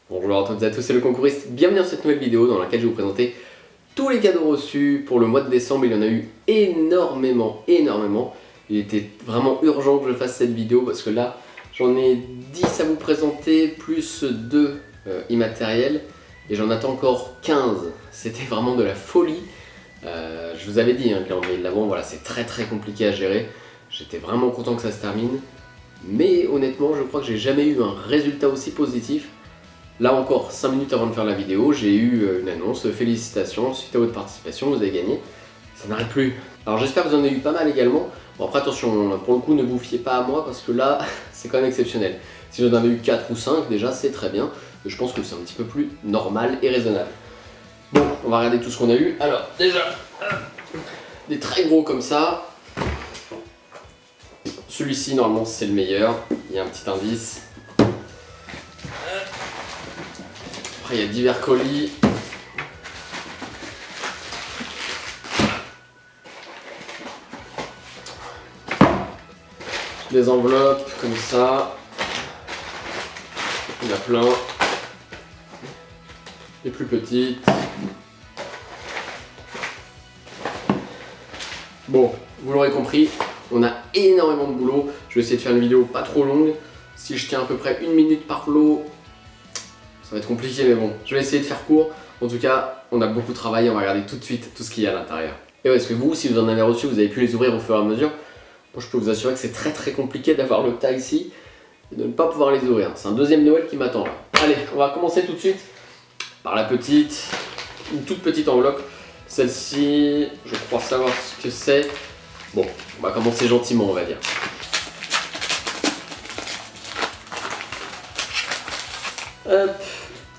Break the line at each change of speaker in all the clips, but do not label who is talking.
Bonjour à toutes et à tous, c'est le concouriste. Bienvenue dans cette nouvelle vidéo dans laquelle je vais vous présenter tous les cadeaux reçus pour le mois de décembre. Il y en a eu énormément. Il était vraiment urgent que je fasse cette vidéo parce que là, j'en ai 10 à vous présenter, plus 2 immatériels. Et j'en attends encore 15. C'était vraiment de la folie. Je vous avais dit, le calendrier de l'Avent, voilà, c'est très compliqué à gérer. J'étais vraiment content que ça se termine. Mais honnêtement, je crois que j'ai jamais eu un résultat aussi positif. Là encore, 5 minutes avant de faire la vidéo, j'ai eu une annonce, félicitations, suite à votre participation, vous avez gagné. Ça n'arrête plus. Alors j'espère que vous en avez eu pas mal également. Bon après attention, pour le coup ne vous fiez pas à moi parce que là, c'est quand même exceptionnel. Si j'en avais eu 4 ou 5 déjà, c'est très bien. Je pense que c'est un petit peu plus normal et raisonnable. Bon, on va regarder tout ce qu'on a eu. Alors déjà, des très gros comme ça. Celui-ci normalement c'est le meilleur. Il y a un petit indice. Après, il y a divers colis. Des enveloppes comme ça. Il y en a plein. Les plus petites. Bon, vous l'aurez compris, on a énormément de boulot. Je vais essayer de faire une vidéo pas trop longue. Si je tiens à peu près 1 minute par lot, ça va être compliqué, mais bon, je vais essayer de faire court. En tout cas, on a beaucoup de travail, on va regarder tout de suite tout ce qu'il y a à l'intérieur. Et ouais, est-ce que vous, si vous en avez reçu, vous avez pu les ouvrir au fur et à mesure? Moi, je peux vous assurer que c'est très compliqué d'avoir le tas ici et de ne pas pouvoir les ouvrir. C'est un deuxième Noël qui m'attend là. Allez, on va commencer tout de suite par la petite, une toute petite enveloppe. Celle-ci, je crois savoir ce que c'est. Bon, on va commencer gentiment, on va dire. Hop.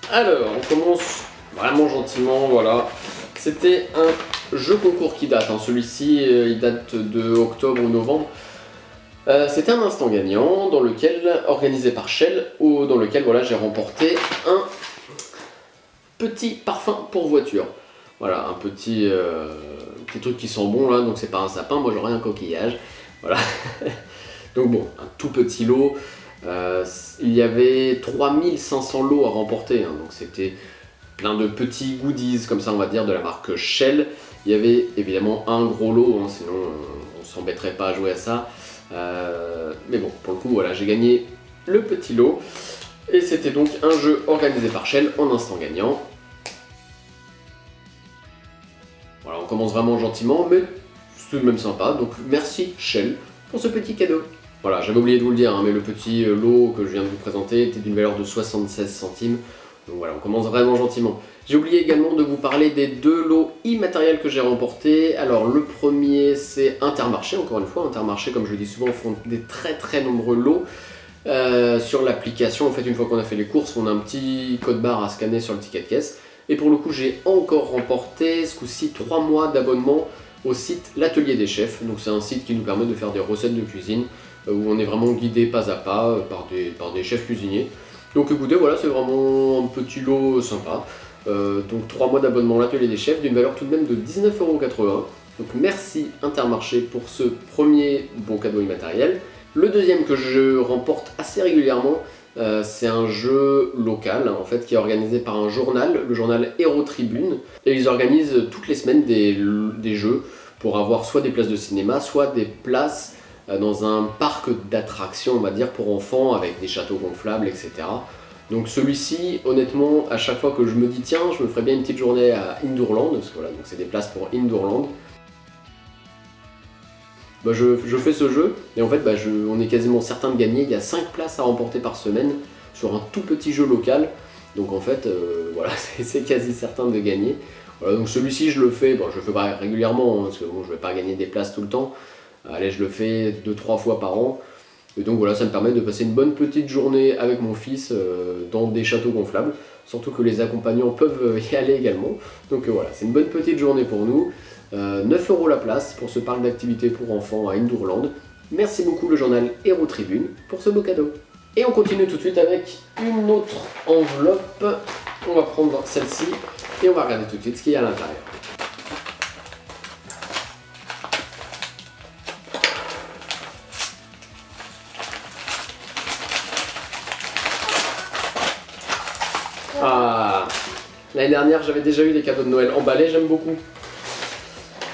Alors, on commence vraiment gentiment, voilà. C'était un jeu concours qui date, celui-ci il date de octobre ou novembre. C'était un instant gagnant dans lequel, organisé par Shell, dans lequel voilà, j'ai remporté un petit parfum pour voiture. Voilà, un petit truc qui sent bon là, donc c'est pas un sapin, moi j'aurais un coquillage. Voilà. Donc bon, un tout petit lot. Il y avait 3500 lots à remporter, donc c'était plein de petits goodies comme ça on va dire de la marque Shell. Il y avait évidemment un gros lot, sinon on s'embêterait pas à jouer à ça. Mais bon, pour le coup voilà, j'ai gagné le petit lot. Et c'était donc un jeu organisé par Shell en instant gagnant. Voilà, on commence vraiment gentiment, mais c'est même sympa, donc merci Shell pour ce petit cadeau. Voilà, j'avais oublié de vous le dire, mais le petit lot que je viens de vous présenter était d'une valeur de 76 centimes. Donc voilà, on commence vraiment gentiment. J'ai oublié également de vous parler des 2 lots immatériels que j'ai remportés. Alors le premier c'est Intermarché, encore une fois, Intermarché comme je le dis souvent font des très nombreux lots. Sur l'application, en fait une fois qu'on a fait les courses, on a un petit code barre à scanner sur le ticket de caisse. Et pour le coup j'ai encore remporté ce coup-ci 3 mois d'abonnement au site L'Atelier des Chefs. Donc c'est un site qui nous permet de faire des recettes de cuisine où on est vraiment guidé pas à pas par des chefs cuisiniers. Donc écoutez, voilà, c'est vraiment un petit lot sympa. Donc 3 mois d'abonnement à l'Atelier des Chefs d'une valeur tout de même de 19,80 €. Donc merci Intermarché pour ce premier bon cadeau immatériel. Le deuxième que je remporte assez régulièrement, c'est un jeu local en fait qui est organisé par un journal, le journal Héros Tribune. Et ils organisent toutes les semaines des jeux pour avoir soit des places de cinéma, soit des places dans un parc d'attractions, on va dire, pour enfants avec des châteaux gonflables, etc. Donc celui-ci, honnêtement, à chaque fois que je me dis tiens, je me ferais bien une petite journée à Indoorland, parce que voilà, donc c'est des places pour Indoorland. Bah je fais ce jeu et en fait on est quasiment certain de gagner. Il y a 5 places à remporter par semaine sur un tout petit jeu local. Donc en fait, voilà, c'est quasi certain de gagner. Voilà, donc celui-ci je le fais, je le fais pas régulièrement, parce que bon, je vais pas gagner des places tout le temps. Allez, je le fais 2-3 fois par an. Et donc voilà, ça me permet de passer une bonne petite journée avec mon fils dans des châteaux gonflables. Surtout que les accompagnants peuvent y aller également. Donc voilà, c'est une bonne petite journée pour nous. 9 € la place pour ce parc d'activités pour enfants à Indoorland. Merci beaucoup le journal Héros Tribune pour ce beau cadeau. Et on continue tout de suite avec une autre enveloppe. On va prendre celle-ci et on va regarder tout de suite ce qu'il y a à l'intérieur. Ah, l'année dernière j'avais déjà eu des cadeaux de Noël emballés, j'aime beaucoup.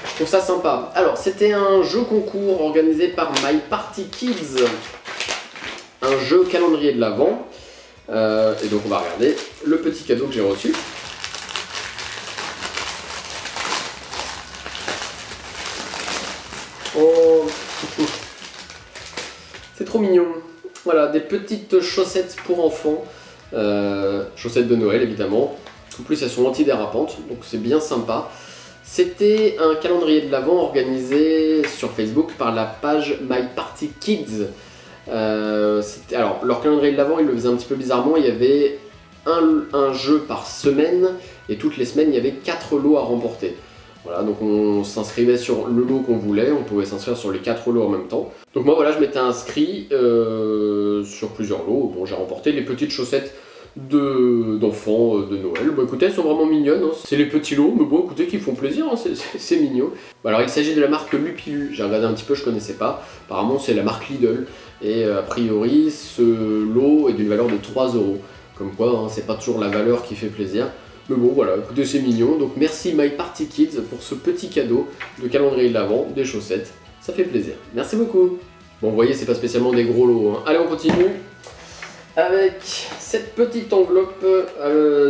Je trouve ça sympa. Alors c'était un jeu concours organisé par My Party Kids. Un jeu calendrier de l'Avent. Et donc on va regarder le petit cadeau que j'ai reçu. Oh, c'est trop mignon. Voilà, des petites chaussettes pour enfants. Chaussettes de Noël évidemment. En plus elles sont antidérapantes, donc c'est bien sympa. C'était un calendrier de l'Avent organisé sur Facebook par la page My Party Kids. Alors leur calendrier de l'Avent, ils le faisaient un petit peu bizarrement. Il y avait un jeu par semaine et toutes les semaines il y avait 4 lots à remporter. Voilà, donc on s'inscrivait sur le lot qu'on voulait, on pouvait s'inscrire sur les 4 lots en même temps. Donc moi voilà, je m'étais inscrit sur plusieurs lots. Bon, j'ai remporté les petites chaussettes d'enfants de Noël. Bon écoutez, elles sont vraiment mignonnes, hein. C'est les petits lots, mais bon écoutez, qui font plaisir, hein. C'est mignon. Bon, alors il s'agit de la marque Lupilu, j'ai regardé un petit peu, je connaissais pas. Apparemment c'est la marque Lidl, et a priori ce lot est d'une valeur de 3 €. Comme quoi, hein, c'est pas toujours la valeur qui fait plaisir. Mais bon voilà, écoutez, c'est mignon. Donc merci My Party Kids pour ce petit cadeau de calendrier de l'Avent, des chaussettes. Ça fait plaisir. Merci beaucoup. Bon, vous voyez, c'est pas spécialement des gros lots, hein. Allez, on continue avec cette petite enveloppe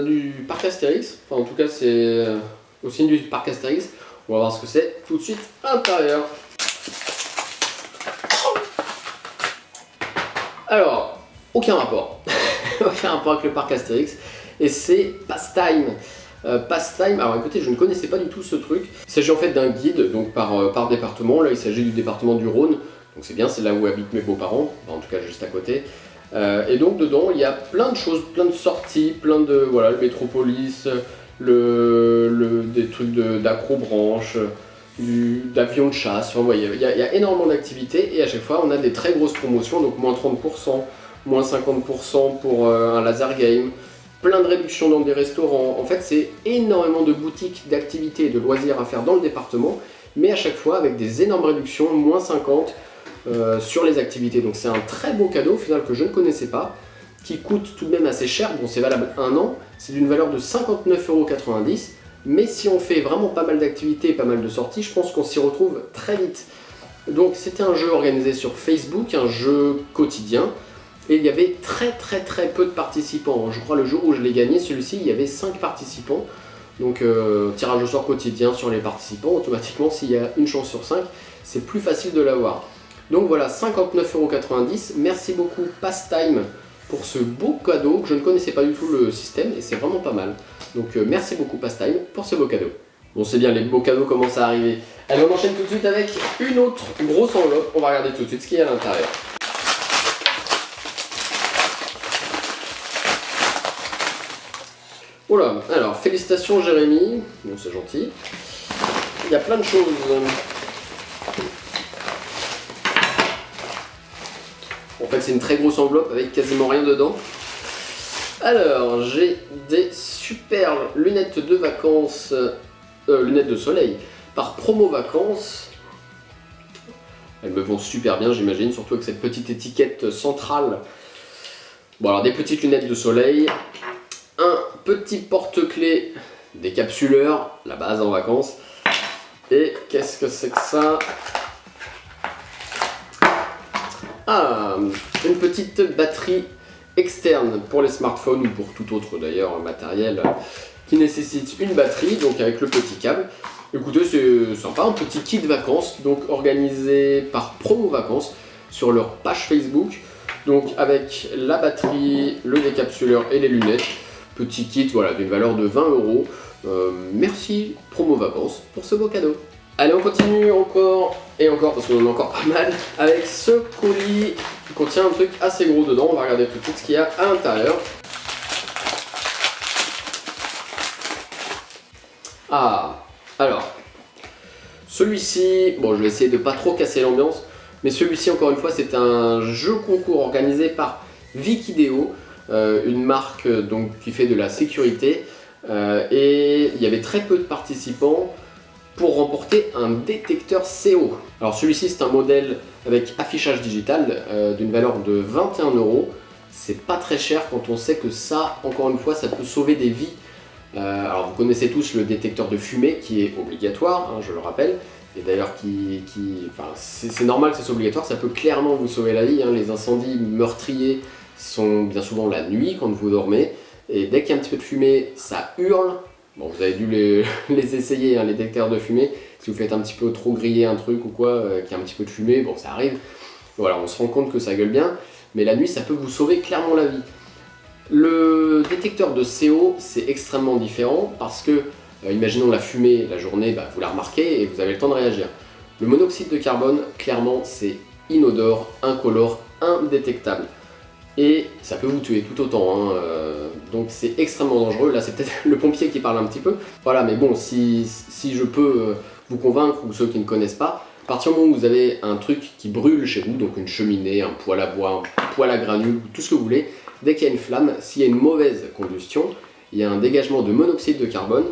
du parc Astérix. Enfin, en tout cas, c'est au signe du parc Astérix. On va voir ce que c'est tout de suite à l'intérieur. Alors, aucun rapport. Aucun rapport avec le parc Astérix. Et c'est Pastime. Pastime, alors écoutez, je ne connaissais pas du tout ce truc. Il s'agit en fait d'un guide, donc par département. Là, il s'agit du département du Rhône. Donc c'est bien, c'est là où habitent mes beaux-parents. Enfin, en tout cas, juste à côté. Et donc dedans, il y a plein de choses, plein de sorties, plein de... Voilà, le Métropolis, des trucs d'accrobranche, d'avions de chasse. Enfin, vous voyez, il y a énormément d'activités. Et à chaque fois, on a des très grosses promotions. Donc moins 30%, moins 50% pour un laser game. Plein de réductions dans des restaurants. En fait, c'est énormément de boutiques, d'activités et de loisirs à faire dans le département, mais à chaque fois avec des énormes réductions, moins 50 sur les activités. Donc c'est un très beau cadeau au final que je ne connaissais pas, qui coûte tout de même assez cher. Bon, c'est valable 1 an, c'est d'une valeur de 59,90 €, mais si on fait vraiment pas mal d'activités et pas mal de sorties, je pense qu'on s'y retrouve très vite. Donc c'était un jeu organisé sur Facebook, un jeu quotidien. Et il y avait très peu de participants. Je crois le jour où je l'ai gagné, celui-ci, il y avait 5 participants. Donc tirage au sort quotidien sur les participants. Automatiquement, s'il y a une chance sur 5, c'est plus facile de l'avoir. Donc voilà, 59,90 €. Merci beaucoup Pastime pour ce beau cadeau, que je ne connaissais pas du tout le système, et c'est vraiment pas mal. Donc merci beaucoup Pastime pour ce beau cadeau. Bon, c'est bien, les beaux cadeaux commencent à arriver. Allez, on enchaîne tout de suite avec une autre grosse enveloppe. On va regarder tout de suite ce qu'il y a à l'intérieur. Oula, alors félicitations Jérémy, bon c'est gentil, il y a plein de choses. En fait c'est une très grosse enveloppe avec quasiment rien dedans. Alors j'ai des super lunettes de vacances, lunettes de soleil, par Promo Vacances. Elles me vont super bien j'imagine, surtout avec cette petite étiquette centrale. Bon alors des petites lunettes de soleil. Un petit porte-clés décapsuleur, la base en vacances. Et qu'est-ce que c'est que ça? Ah, une petite batterie externe pour les smartphones ou pour tout autre d'ailleurs matériel qui nécessite une batterie, donc avec le petit câble. Écoutez, c'est sympa, un petit kit vacances, donc organisé par Promo Vacances sur leur page Facebook. Donc avec la batterie, le décapsuleur et les lunettes. Petit kit voilà, d'une valeur de 20 €. Merci Promo Vacances pour ce beau cadeau. Allez, on continue encore et encore, parce qu'on en a encore pas mal, avec ce colis qui contient un truc assez gros dedans. On va regarder tout de suite ce qu'il y a à l'intérieur. Ah, alors, celui-ci, bon je vais essayer de pas trop casser l'ambiance, mais celui-ci encore une fois c'est un jeu concours organisé par Vikideo. Une marque donc, qui fait de la sécurité et il y avait très peu de participants pour remporter un détecteur CO. Alors celui-ci c'est un modèle avec affichage digital d'une valeur de 21 €. c'est pas très cher quand on sait que ça, encore une fois, ça peut sauver des vies. Alors vous connaissez tous le détecteur de fumée qui est obligatoire, hein, je le rappelle, et d'ailleurs enfin, c'est normal que ce soit obligatoire, ça peut clairement vous sauver la vie, hein. Les incendies meurtriers sont bien souvent la nuit quand vous dormez, et dès qu'il y a un petit peu de fumée, ça hurle. Bon, vous avez dû les essayer, hein, les détecteurs de fumée, si vous faites un petit peu trop griller un truc ou quoi, qu'il y a un petit peu de fumée, bon ça arrive, voilà, on se rend compte que ça gueule bien, mais la nuit ça peut vous sauver clairement la vie. Le détecteur de CO, c'est extrêmement différent parce que, imaginons la fumée la journée, bah, vous la remarquez et vous avez le temps de réagir. Le monoxyde de carbone, clairement, c'est inodore, incolore, indétectable. Et ça peut vous tuer tout autant, hein, donc c'est extrêmement dangereux. Là, c'est peut-être le pompier qui parle un petit peu. Voilà, mais bon, si je peux vous convaincre, ou ceux qui ne connaissent pas, à partir du moment où vous avez un truc qui brûle chez vous, donc une cheminée, un poêle à bois, un poêle à granules, tout ce que vous voulez, dès qu'il y a une flamme, s'il y a une mauvaise combustion, il y a un dégagement de monoxyde de carbone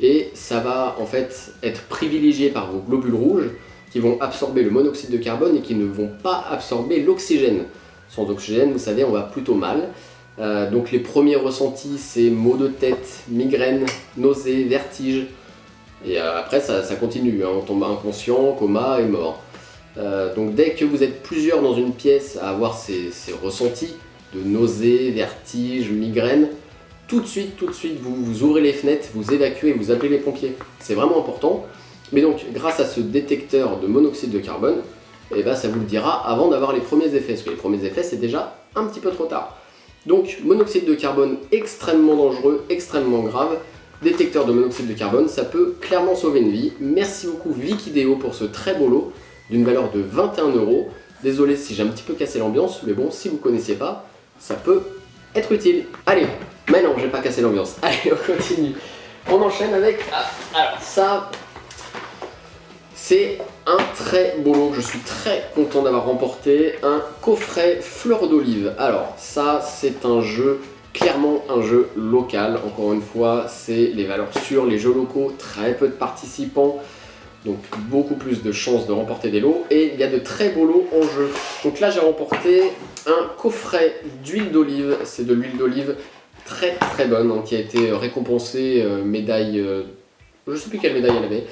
et ça va en fait être privilégié par vos globules rouges qui vont absorber le monoxyde de carbone et qui ne vont pas absorber l'oxygène. Sans oxygène, vous savez, on va plutôt mal. Donc les premiers ressentis, c'est maux de tête, migraine, nausées, vertiges. Et après, ça continue, hein, on tombe inconscient, coma et mort. Donc dès que vous êtes plusieurs dans une pièce à avoir ces ressentis, de nausées, vertiges, migraines, tout de suite, vous ouvrez les fenêtres, vous évacuez, vous appelez les pompiers. C'est vraiment important. Mais donc, grâce à ce détecteur de monoxyde de carbone, eh ben, ça vous le dira avant d'avoir les premiers effets, parce que les premiers effets, c'est déjà un petit peu trop tard. Donc, monoxyde de carbone extrêmement dangereux, extrêmement grave. Détecteur de monoxyde de carbone, ça peut clairement sauver une vie. Merci beaucoup Vikideo pour ce très beau lot, d'une valeur de 21 €. Désolé si j'ai un petit peu cassé l'ambiance, mais bon, si vous ne connaissiez pas, ça peut être utile. Allez, mais non, j'ai pas cassé l'ambiance. Allez, on continue. On enchaîne avec... alors ça, c'est un très beau lot que je suis très content d'avoir remporté. Un coffret fleur d'olive. Alors ça, c'est un jeu, clairement un jeu local. Encore une fois, c'est les valeurs sûres, les jeux locaux, très peu de participants. Donc beaucoup plus de chances de remporter des lots et il y a de très beaux lots en jeu. Donc là j'ai remporté un coffret d'huile d'olive, c'est de l'huile d'olive très très bonne, hein, qui a été récompensée, médaille, je ne sais plus quelle médaille elle avait.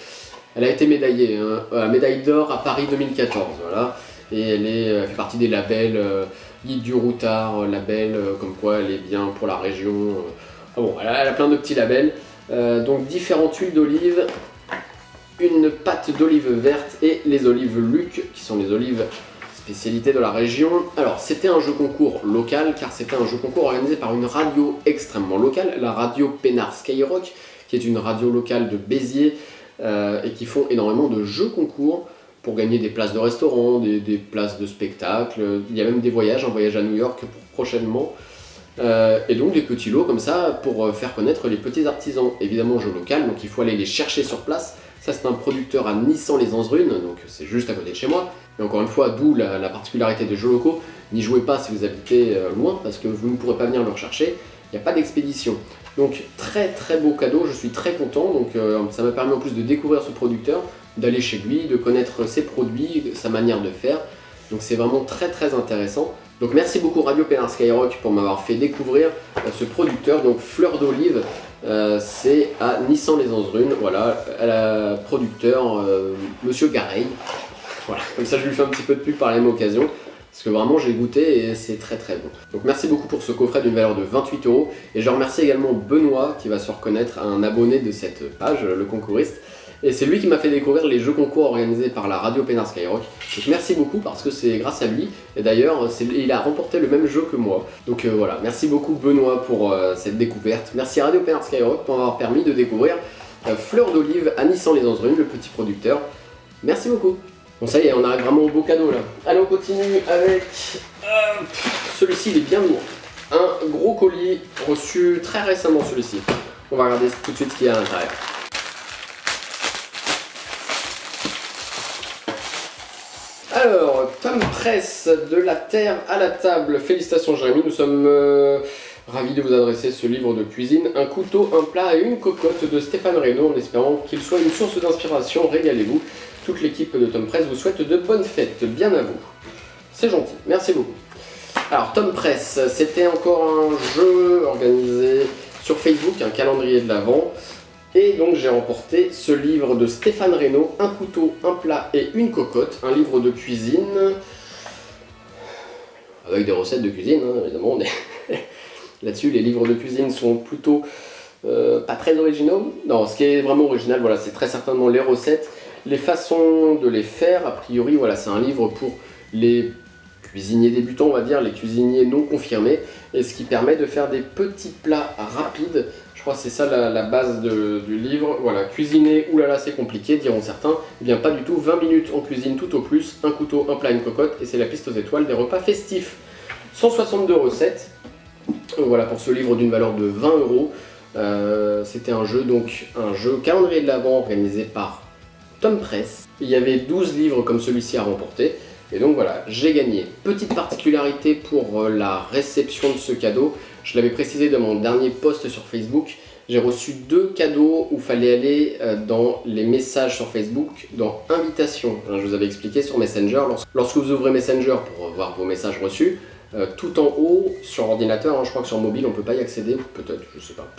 Elle a été médaillée, hein, médaille d'or à Paris 2014, voilà. Et elle fait partie des labels Guide du Routard, label comme quoi elle est bien pour la région. Ah bon, elle a plein de petits labels. Donc différentes huiles d'olive, une pâte d'olive verte et les olives Luc, qui sont les olives spécialité de la région. Alors c'était un jeu concours local, car c'était un jeu concours organisé par une radio extrêmement locale, la radio Pénard Skyrock, qui est une radio locale de Béziers, et qui font énormément de jeux concours pour gagner des places de restaurant, des places de spectacle. Il y a même des voyages, un voyage à New York prochainement. Et donc des petits lots comme ça pour faire connaître les petits artisans. Évidemment jeu local, donc il faut aller les chercher sur place. Ça c'est un producteur à Nissan-les-Anzrunes, donc c'est juste à côté de chez moi. Mais encore une fois, d'où la particularité des jeux locaux. N'y jouez pas si vous habitez loin, parce que vous ne pourrez pas venir le rechercher. Il n'y a pas d'expédition. Donc très très beau cadeau, je suis très content. Donc ça m'a permis en plus de découvrir ce producteur, d'aller chez lui, de connaître ses produits, sa manière de faire. Donc c'est vraiment très très intéressant. Donc merci beaucoup Radio Pénard Skyrock pour m'avoir fait découvrir ce producteur, donc Fleur d'Olive, c'est à Nissan-les-Anzrunes, voilà, producteur Monsieur Gareil. Voilà, comme ça je lui fais un petit peu de pub par la même occasion, parce que vraiment j'ai goûté et c'est très très bon. Donc merci beaucoup pour ce coffret d'une valeur de 28 €, et je remercie également Benoît qui va se reconnaître, un abonné de cette page, le concouriste. Et c'est lui qui m'a fait découvrir les jeux concours organisés par la radio Pénard Skyrock. Donc merci beaucoup parce que c'est grâce à lui. Et d'ailleurs, il a remporté le même jeu que moi. Donc voilà, merci beaucoup Benoît pour cette découverte. Merci à Radio Pénard Skyrock pour m'avoir permis de découvrir Fleur d'Olive à Nissan-les-Anzrunes, le petit producteur. Merci beaucoup. Bon ça y est, on arrive vraiment au beau cadeau là. Allez, on continue avec... celui-ci, il est bien lourd. Un gros colis reçu très récemment celui-ci. On va regarder tout de suite ce qu'il y a à l'intérieur. Alors, Tom Press, de la terre à la table. Félicitations Jérémy, nous sommes ravis de vous adresser ce livre de cuisine. Un couteau, un plat et une cocotte de Stéphane Reynaud, en espérant qu'il soit une source d'inspiration. Régalez-vous. Toute l'équipe de Tom Press vous souhaite de bonnes fêtes. Bien à vous. C'est gentil, merci beaucoup. Alors Tom Press, c'était encore un jeu organisé sur Facebook, un calendrier de l'Avent. Et donc j'ai remporté ce livre de Stéphane Reynaud, Un couteau, un plat et une cocotte, un livre de cuisine, avec des recettes de cuisine, hein, évidemment. Là-dessus, les livres de cuisine sont plutôt pas très originaux. Non, ce qui est vraiment original, voilà, c'est très certainement les recettes, les façons de les faire. A priori, voilà, c'est un livre pour les cuisiniers débutants, on va dire, les cuisiniers non confirmés, et ce qui permet de faire des petits plats rapides. Je crois que c'est ça la base du livre. Voilà, cuisiner, oulala, c'est compliqué, diront certains. Eh bien, pas du tout. 20 minutes en cuisine tout au plus, un couteau, un plat, une cocotte, et c'est la piste aux étoiles des repas festifs. 162 recettes. Voilà pour ce livre d'une valeur de 20 euros. C'était un jeu calendrier de l'Avent organisé par Tom Press. Il y avait 12 livres comme celui-ci à remporter. Et donc voilà, j'ai gagné. Petite particularité pour la réception de ce cadeau, je l'avais précisé dans mon dernier post sur Facebook, j'ai reçu 2 cadeaux où il fallait aller dans les messages sur Facebook, dans Invitation. Je vous avais expliqué sur Messenger, lorsque vous ouvrez Messenger pour voir vos messages reçus, tout en haut, sur ordinateur, je crois que sur mobile on ne peut pas y accéder, peut-être, je sais pas.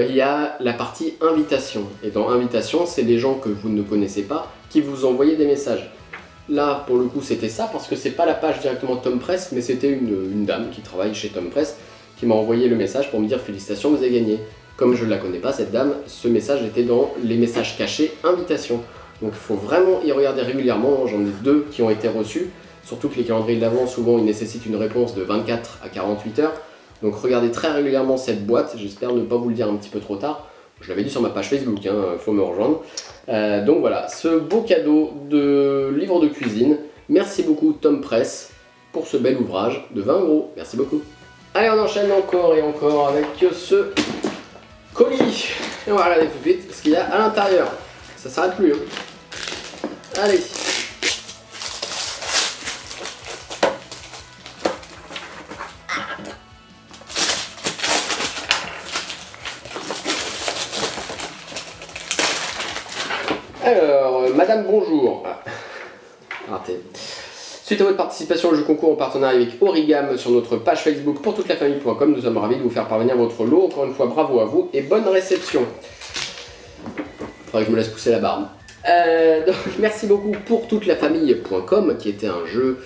Il y a la partie Invitation. Et dans Invitation, c'est les gens que vous ne connaissez pas qui vous envoient des messages. Là, pour le coup, c'était ça, parce que c'est pas la page directement de Tom Press, mais c'était une dame qui travaille chez Tom Press qui m'a envoyé le message pour me dire félicitations, vous avez gagné. Comme je ne la connais pas, cette dame, ce message était dans les messages cachés Invitation. Donc il faut vraiment y regarder régulièrement, j'en ai 2 qui ont été reçus, surtout que les calendriers de l'Avent, souvent, ils nécessitent une réponse de 24 à 48 heures. Donc regardez très régulièrement cette boîte, j'espère ne pas vous le dire un petit peu trop tard. Je l'avais dit sur ma page Facebook, faut me rejoindre. Donc voilà, ce beau cadeau de livre de cuisine. Merci beaucoup Tom Press pour ce bel ouvrage de 20 euros. Merci beaucoup. Allez, on enchaîne encore et encore avec ce colis. Et on va regarder tout de suite ce qu'il y a à l'intérieur. Ça s'arrête plus. Allez. Alors, Madame Bonjour. Raté. Suite à votre participation au jeu concours en partenariat avec Origam sur notre page Facebook pour toute la famille.com, nous sommes ravis de vous faire parvenir votre lot. Encore une fois, bravo à vous et bonne réception. Faudrait que je me laisse pousser la barbe. Donc, merci beaucoup pour toute la famille.com qui était un jeu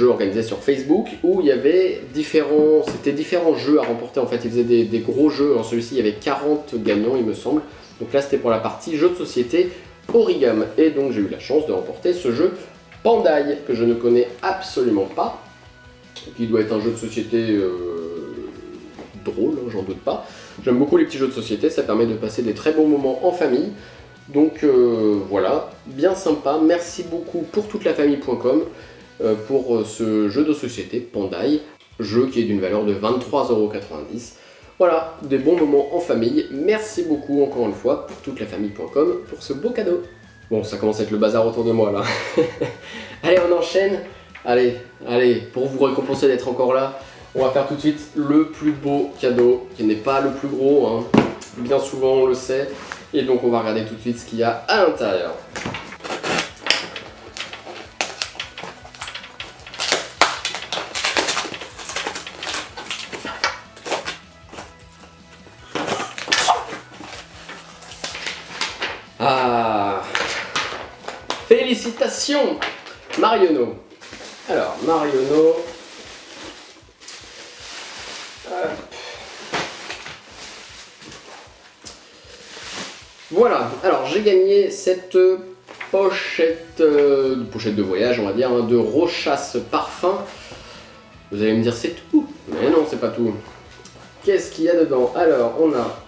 organisé sur Facebook où il y avait différents jeux à remporter. En fait, ils faisaient des gros jeux. En celui-ci, il y avait 40 gagnants, il me semble. Donc là, c'était pour la partie jeu de société Origam. Et donc, j'ai eu la chance de remporter ce jeu Pandaille, que je ne connais absolument pas, qui doit être un jeu de société drôle, j'en doute pas. J'aime beaucoup les petits jeux de société, ça permet de passer des très bons moments en famille. Donc voilà, bien sympa. Merci beaucoup pour toute la famille.com pour ce jeu de société Pandaille, jeu qui est d'une valeur de 23,90 €. Voilà, des bons moments en famille. Merci beaucoup encore une fois pour toute la famille.com pour ce beau cadeau. Bon, ça commence à être le bazar autour de moi là. Allez, on enchaîne. Allez, pour vous récompenser d'être encore là, on va faire tout de suite le plus beau cadeau, qui n'est pas le plus gros, hein. Bien souvent on le sait. Et donc on va regarder tout de suite ce qu'il y a à l'intérieur. Ah, félicitations Marionneau. Alors, Marionneau. Voilà, alors j'ai gagné cette pochette de voyage, on va dire, de Rochas Parfum. Vous allez me dire c'est tout, mais non, c'est pas tout. Qu'est-ce qu'il y a dedans? Alors, on a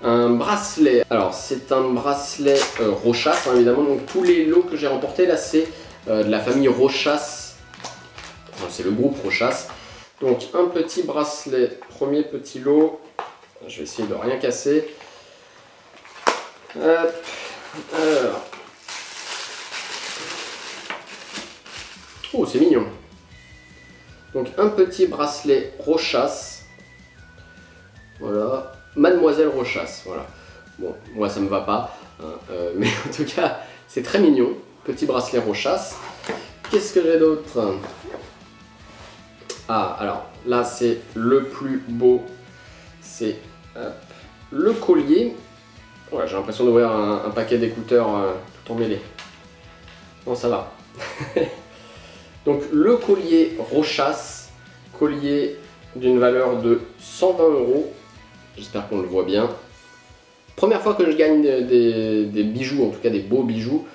un bracelet. Alors, c'est un bracelet Rochas, hein, évidemment. Donc, tous les lots que j'ai remportés, là, c'est de la famille Rochas. Enfin, c'est le groupe Rochas. Donc, un petit bracelet, premier petit lot. Je vais essayer de rien casser. Hop. Alors. Oh, c'est mignon. Donc, un petit bracelet Rochas. Voilà. Mademoiselle Rochas, voilà. Bon, moi ça me va pas, hein, mais en tout cas, c'est très mignon. Petit bracelet Rochas. qu'est-ce que j'ai d'autre? Ah, alors là c'est le plus beau, c'est le collier. Ouais, j'ai l'impression d'ouvrir un paquet d'écouteurs tout emmêlé. Bon, ça va. Donc le collier Rochas, collier d'une valeur de 120 €. J'espère qu'on le voit bien. Première fois que je gagne des bijoux, en tout cas des beaux bijoux,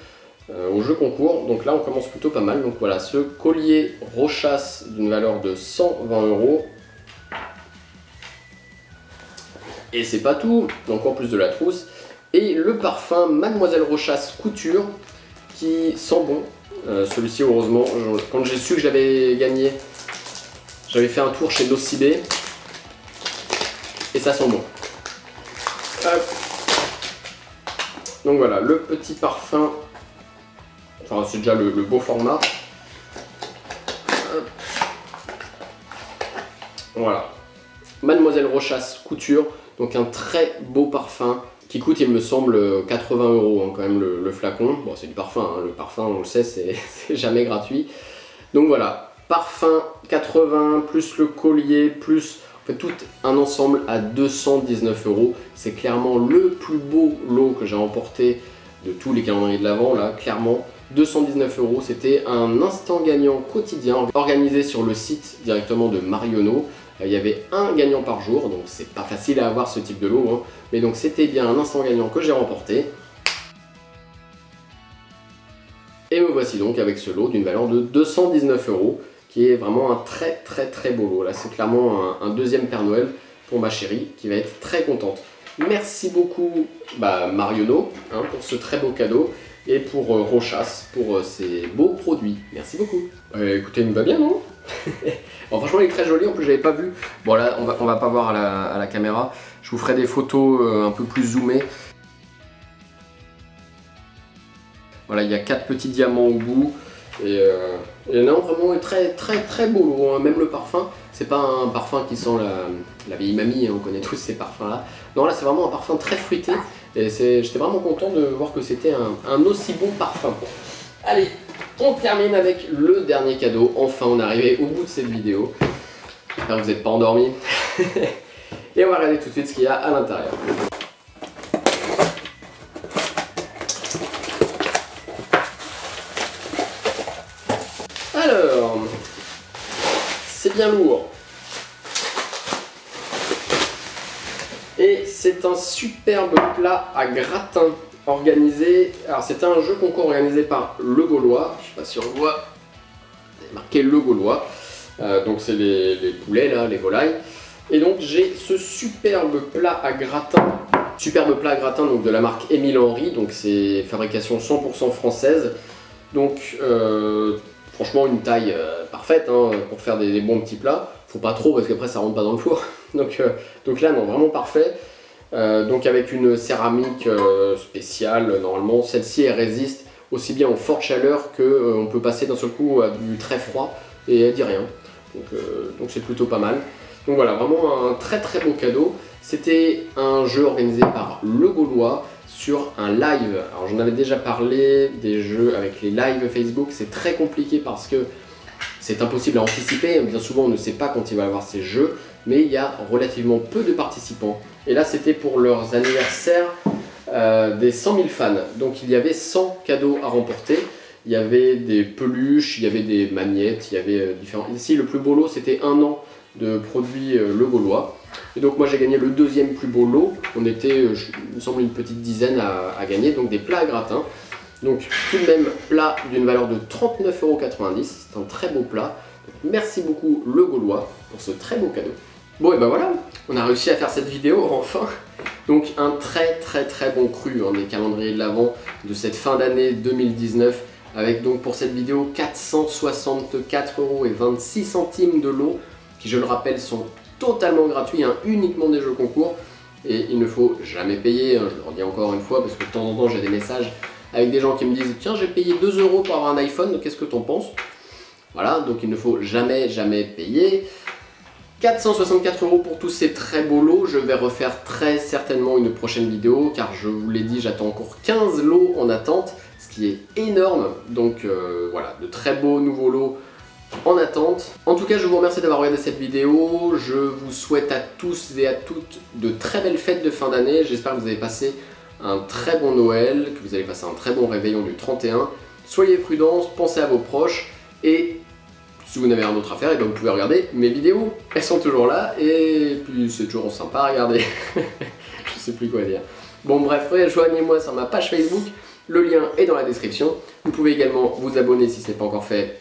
au jeu concours. Donc là on commence plutôt pas mal. Donc voilà, ce collier Rochas d'une valeur de 120 €. Et c'est pas tout, donc en plus de la trousse. Et le parfum Mademoiselle Rochas Couture qui sent bon. Celui-ci heureusement, quand j'ai su que j'avais gagné, j'avais fait un tour chez Nocibé et ça sent bon. Hop. Donc voilà, le petit parfum, enfin c'est déjà le beau format. Hop. Voilà, Mademoiselle Rochas Couture, donc un très beau parfum qui coûte, il me semble, 80 € hein, quand même le flacon. Bon, c'est du parfum, hein. Le parfum, on le sait, c'est jamais gratuit. Donc voilà, parfum 80, plus le collier, plus en fait, tout un ensemble à 219 €. C'est clairement le plus beau lot que j'ai remporté de tous les calendriers de l'Avent, là, clairement. 219 €, c'était un instant gagnant quotidien organisé sur le site directement de Marionneau. Il y avait un gagnant par jour, donc c'est pas facile à avoir ce type de lot, hein. Mais donc c'était bien un instant gagnant que j'ai remporté. Et me voici donc avec ce lot d'une valeur de 219 €, qui est vraiment un très beau lot. Là c'est clairement un deuxième Père Noël pour ma chérie, qui va être très contente. Merci beaucoup Marionneau hein, pour ce très beau cadeau, et pour Rochas pour ces beaux produits. Merci beaucoup. Écoutez, il me va bien, non? Bon, franchement il est très joli, en plus j'avais pas vu. Bon là on va pas voir à la caméra, je vous ferai des photos un peu plus zoomées. Voilà, il y a 4 petits diamants au bout, et non, vraiment très beau lot, hein. Même le parfum, c'est pas un parfum qui sent la vieille mamie, hein, on connaît tous ces parfums là. Non, là c'est vraiment un parfum très fruité, et j'étais vraiment content de voir que c'était un aussi bon parfum. Allez, on termine avec le dernier cadeau. Enfin, on est arrivé au bout de cette vidéo. J'espère que vous n'êtes pas endormis. Et on va regarder tout de suite ce qu'il y a à l'intérieur. Alors, c'est bien lourd. Et c'est un superbe plat à gratin organisé. Alors c'était un jeu concours organisé par Le Gaulois. Je sais pas si on le voit. C'est marqué Le Gaulois. Donc c'est les poulets là, les volailles. Et donc j'ai ce superbe plat à gratin. Superbe plat à gratin donc de la marque Émile Henry. Donc c'est fabrication 100% française. Donc franchement une taille parfaite hein, pour faire des bons petits plats. Faut pas trop parce qu'après ça rentre pas dans le four. donc là non, vraiment parfait. Donc avec une céramique spéciale normalement. Celle-ci elle résiste aussi bien aux fortes chaleurs que on peut passer d'un seul coup à du très froid et elle dit rien. Donc c'est plutôt pas mal. Donc voilà, vraiment un très beau cadeau. C'était un jeu organisé par Le Gaulois sur un live. Alors j'en avais déjà parlé des jeux avec les lives Facebook. C'est très compliqué parce que c'est impossible à anticiper. Bien souvent on ne sait pas quand il va y avoir ces jeux, mais il y a relativement peu de participants. Et là c'était pour leurs anniversaires des 100 000 fans. Donc il y avait 100 cadeaux à remporter. Il y avait des peluches, il y avait des magnettes, il y avait différents... Ici le plus beau lot c'était 1 an de produits Le Gaulois. Et donc moi j'ai gagné le deuxième plus beau lot. On était, il me semble, une petite dizaine à gagner. Donc des plats à gratin. Donc tout de même plat d'une valeur de 39,90 €. C'est un très beau plat. Donc, merci beaucoup Le Gaulois pour ce très beau cadeau. Bon et ben voilà, on a réussi à faire cette vidéo enfin. Donc un très bon cru hein, des calendriers de l'Avent de cette fin d'année 2019. Avec donc pour cette vidéo 464,26 € de lot, qui je le rappelle sont totalement gratuits, hein, uniquement des jeux concours. Et il ne faut jamais payer, hein, je le redis encore une fois, parce que de temps en temps j'ai des messages avec des gens qui me disent « Tiens, j'ai payé 2 € pour avoir un iPhone, qu'est-ce que t'en penses ?» Voilà, donc il ne faut jamais payer. 464 € pour tous ces très beaux lots. Je vais refaire très certainement une prochaine vidéo car je vous l'ai dit, j'attends encore 15 lots en attente, ce qui est énorme. Donc voilà, de très beaux nouveaux lots en attente. En tout cas, je vous remercie d'avoir regardé cette vidéo. Je vous souhaite à tous et à toutes de très belles fêtes de fin d'année. J'espère que vous avez passé un très bon Noël, que vous allez passer un très bon réveillon du 31. Soyez prudents, pensez à vos proches et si vous n'avez rien d'autre à faire, et bien vous pouvez regarder mes vidéos. Elles sont toujours là et puis c'est toujours sympa à regarder. Je sais plus quoi dire. Bon bref, rejoignez-moi sur ma page Facebook. Le lien est dans la description. Vous pouvez également vous abonner si ce n'est pas encore fait.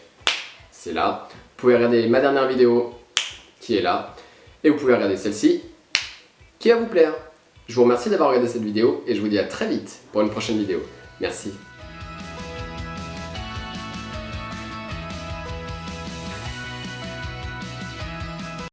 C'est là. Vous pouvez regarder ma dernière vidéo qui est là. Et vous pouvez regarder celle-ci qui va vous plaire. Je vous remercie d'avoir regardé cette vidéo et je vous dis à très vite pour une prochaine vidéo. Merci.